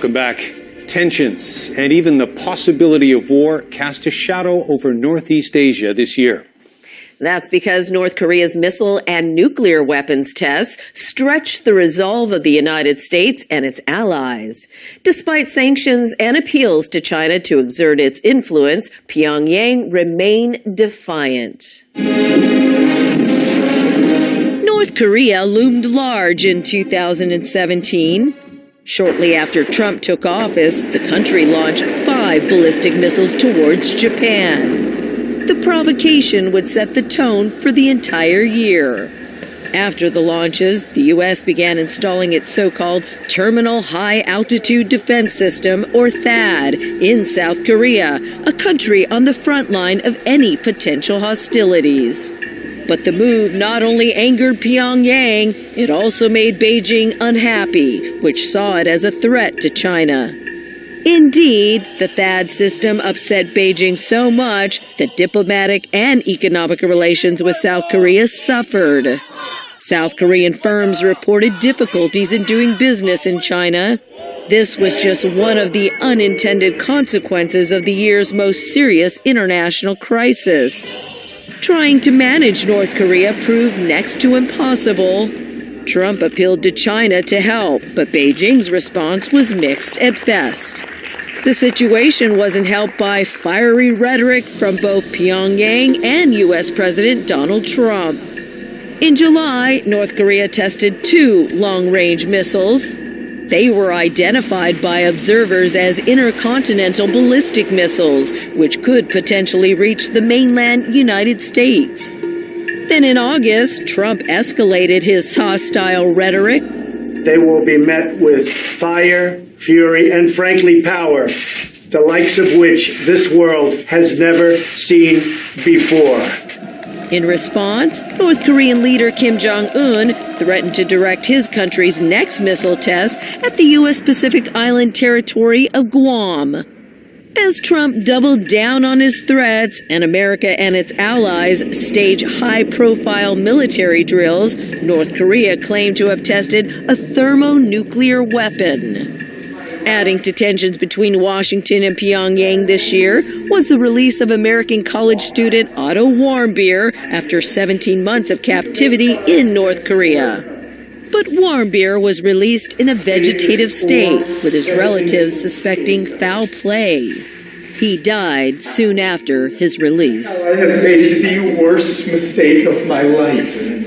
Welcome back. Tensions and even the possibility of war cast a shadow over Northeast Asia this year. That's because North Korea's missile and nuclear weapons tests stretch the resolve of the United States and its allies. Despite sanctions and appeals to China to exert its influence, Pyongyang remained defiant. North Korea loomed large in 2017. Shortly after Trump took office, the country launched 5 ballistic missiles towards Japan. The provocation would set the tone for the entire year. After the launches, the U.S. began installing its so-called Terminal High Altitude Defense System, or THAAD, in South Korea, a country on the front line of any potential hostilities. But the move not only angered Pyongyang, it also made Beijing unhappy, which saw it as a threat to China. Indeed, the THAAD system upset Beijing so much that diplomatic and economic relations with South Korea suffered. South Korean firms reported difficulties in doing business in China. This was just one of the unintended consequences of the year's most serious international crisis. Trying to manage North Korea proved next to impossible. Trump appealed to China to help, but Beijing's response was mixed at best. The situation wasn't helped by fiery rhetoric from both Pyongyang and U.S. President Donald Trump. In July, North Korea tested 2 long-range missiles. They were identified by observers as intercontinental ballistic missiles, which could potentially reach the mainland United States. Then in August, Trump escalated his hostile rhetoric. They will be met with fire, fury, and frankly power, the likes of which this world has never seen before. In response, North Korean leader Kim Jong-un threatened to direct his country's next missile test at the U.S. Pacific Island territory of Guam. As Trump doubled down on his threats and America and its allies staged high-profile military drills, North Korea claimed to have tested a thermonuclear weapon. Adding to tensions between Washington and Pyongyang this year was the release of American college student Otto Warmbier after 17 months of captivity in North Korea. But Warmbier was released in a vegetative state, with his relatives suspecting foul play. He died soon after his release. I have made the worst mistake of my life.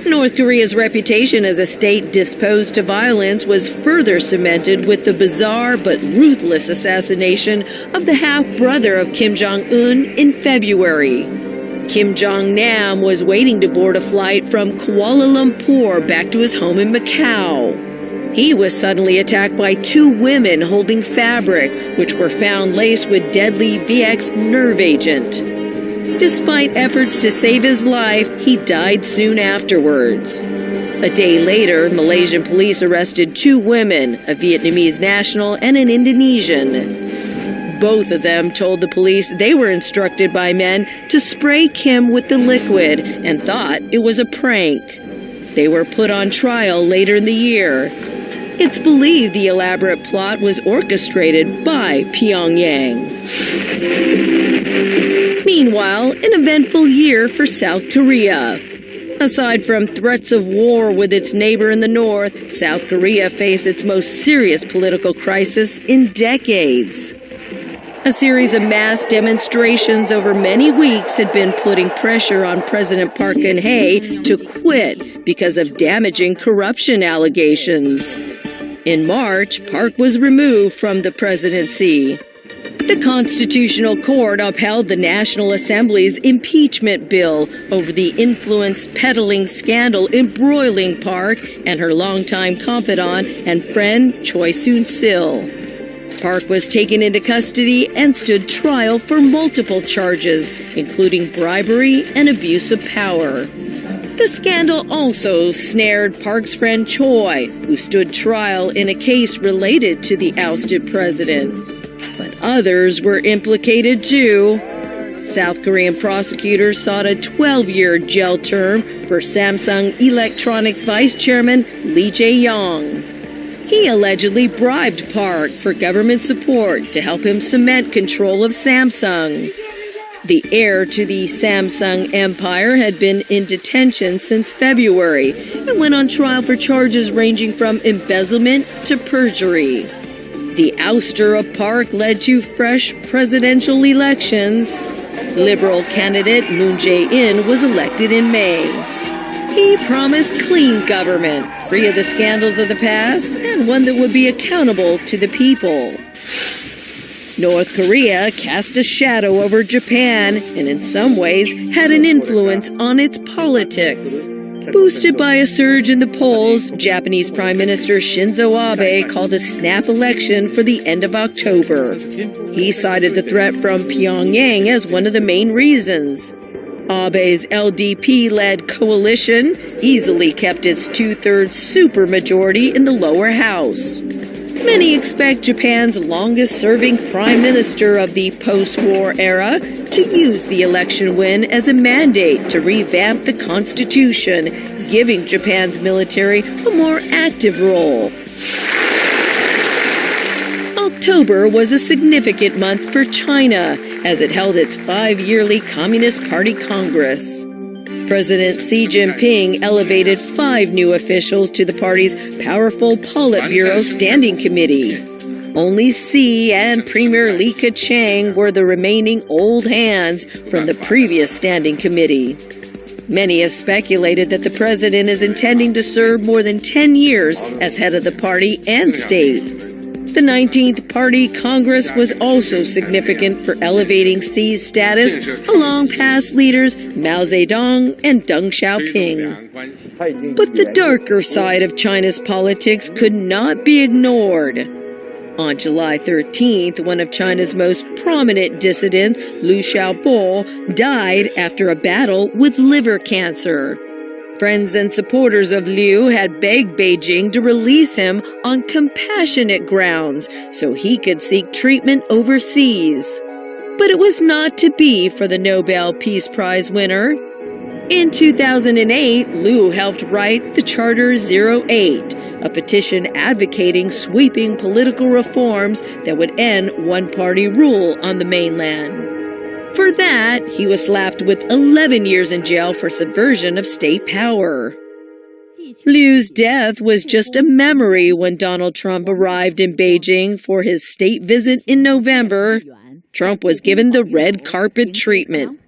North Korea's reputation as a state disposed to violence was further cemented with the bizarre but ruthless assassination of the half-brother of Kim Jong-un in February. Kim Jong-nam was waiting to board a flight from Kuala Lumpur back to his home in Macau. He was suddenly attacked by 2 women holding fabric, which were found laced with deadly VX nerve agent. Despite efforts to save his life, he died soon afterwards. A day later, Malaysian police arrested 2 women, a Vietnamese national and an Indonesian. Both of them told the police they were instructed by men to spray Kim with the liquid and thought it was a prank. They were put on trial later in the year. It's believed the elaborate plot was orchestrated by Pyongyang. Meanwhile, an eventful year for South Korea. Aside from threats of war with its neighbor in the north, South Korea faced its most serious political crisis in decades. A series of mass demonstrations over many weeks had been putting pressure on President Park Geun-hye to quit because of damaging corruption allegations. In March, Park was removed from the presidency. The Constitutional Court upheld the National Assembly's impeachment bill over the influence peddling scandal embroiling Park and her longtime confidant and friend Choi Soon-sil. Park was taken into custody and stood trial for multiple charges, including bribery and abuse of power. The scandal also snared Park's friend Choi, who stood trial in a case related to the ousted president. But others were implicated too. South Korean prosecutors sought a 12-year jail term for Samsung Electronics Vice Chairman Lee Jae-yong. He allegedly bribed Park for government support to help him cement control of Samsung. The heir to the Samsung empire had been in detention since February and went on trial for charges ranging from embezzlement to perjury. The ouster of Park led to fresh presidential elections. Liberal candidate Moon Jae-in was elected in May. He promised clean government, free of the scandals of the past, and one that would be accountable to the people. North Korea cast a shadow over Japan and in some ways had an influence on its politics. Boosted by a surge in the polls, Japanese Prime Minister Shinzo Abe called a snap election for the end of October. He cited the threat from Pyongyang as one of the main reasons. Abe's LDP-led coalition easily kept its two-thirds supermajority in the lower house. Many expect Japan's longest-serving prime minister of the post-war era to use the election win as a mandate to revamp the constitution, giving Japan's military a more active role. October was a significant month for China as it held its 5-yearly Communist Party Congress. President Xi Jinping elevated 5 new officials to the party's powerful Politburo Standing Committee. Only Xi and Premier Li Keqiang were the remaining old hands from the previous Standing Committee. Many have speculated that the president is intending to serve more than 10 years as head of the party and state. The 19th Party Congress was also significant for elevating Xi's status along past leaders Mao Zedong and Deng Xiaoping. But the darker side of China's politics could not be ignored. On July 13th, one of China's most prominent dissidents, Liu Xiaobo, died after a battle with liver cancer. Friends and supporters of Liu had begged Beijing to release him on compassionate grounds so he could seek treatment overseas. But it was not to be for the Nobel Peace Prize winner. In 2008, Liu helped write the Charter 08, a petition advocating sweeping political reforms that would end one-party rule on the mainland. For that, he was slapped with 11 years in jail for subversion of state power. Liu's death was just a memory when Donald Trump arrived in Beijing for his state visit in November. Trump was given the red carpet treatment.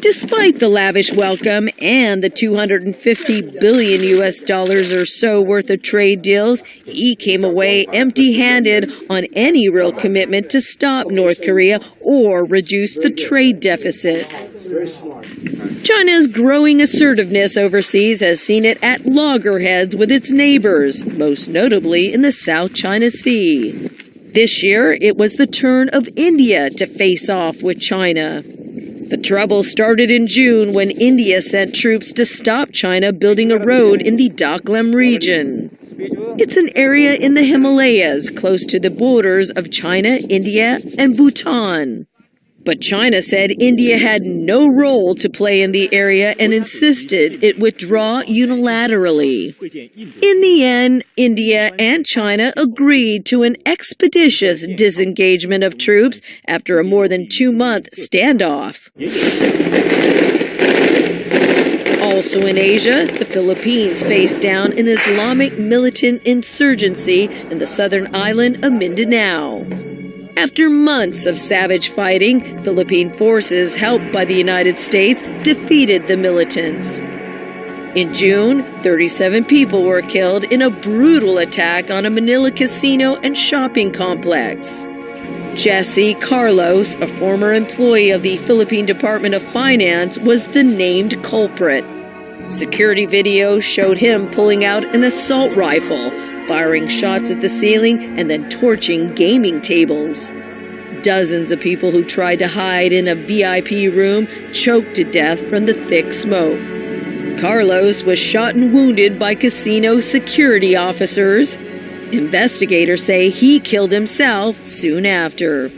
Despite the lavish welcome and the $250 billion or so worth of trade deals, he came away empty-handed on any real commitment to stop North Korea or reduce the trade deficit. China's growing assertiveness overseas has seen it at loggerheads with its neighbors, most notably in the South China Sea. This year, it was the turn of India to face off with China. The trouble started in June when India sent troops to stop China building a road in the Daklam region. It's an area in the Himalayas close to the borders of China, India, and Bhutan. But China said India had no role to play in the area and insisted it withdraw unilaterally. In the end, India and China agreed to an expeditious disengagement of troops after a more than 2-month standoff. Also in Asia, the Philippines faced down an Islamic militant insurgency in the southern island of Mindanao. After months of savage fighting, Philippine forces, helped by the United States, defeated the militants. In June, 37 people were killed in a brutal attack on a Manila casino and shopping complex. Jesse Carlos, a former employee of the Philippine Department of Finance, was the named culprit. Security video showed him pulling out an assault rifle, firing shots at the ceiling and then torching gaming tables. Dozens of people who tried to hide in a VIP room choked to death from the thick smoke. Carlos was shot and wounded by casino security officers. Investigators say he killed himself soon after.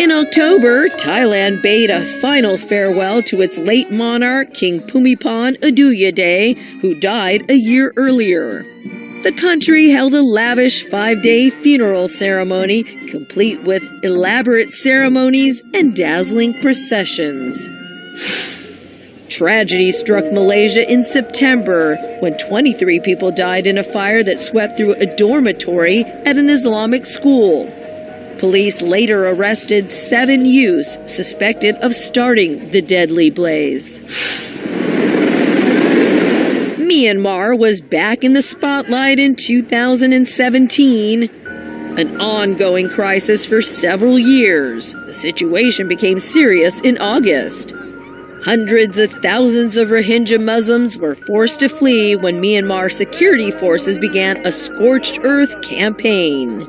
In October, Thailand bade a final farewell to its late monarch, King Bhumibol Adulyadej, who died a year earlier. The country held a lavish 5-day funeral ceremony, complete with elaborate ceremonies and dazzling processions. Tragedy struck Malaysia in September when 23 people died in a fire that swept through a dormitory at an Islamic school. Police later arrested 7 youths suspected of starting the deadly blaze. Myanmar was back in the spotlight in 2017, an ongoing crisis for several years. The situation became serious in August. Hundreds of thousands of Rohingya Muslims were forced to flee when Myanmar security forces began a scorched earth campaign.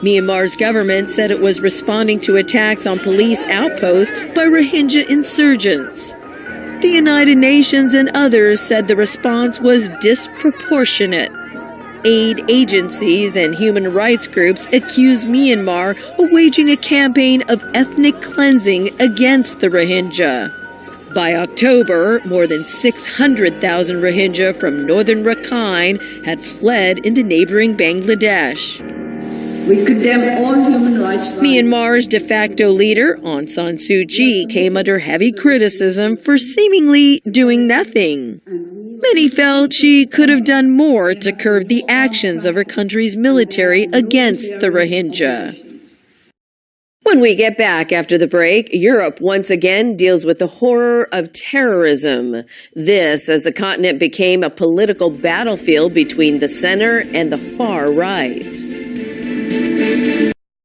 Myanmar's government said it was responding to attacks on police outposts by Rohingya insurgents. The United Nations and others said the response was disproportionate. Aid agencies and human rights groups accused Myanmar of waging a campaign of ethnic cleansing against the Rohingya. By October, more than 600,000 Rohingya from northern Rakhine had fled into neighboring Bangladesh. We condemn all human rights violations. Myanmar's de facto leader, Aung San Suu Kyi, came under heavy criticism for seemingly doing nothing. Many felt she could have done more to curb the actions of her country's military against the Rohingya. When we get back after the break, Europe once again deals with the horror of terrorism. This as the continent became a political battlefield between the center and the far right.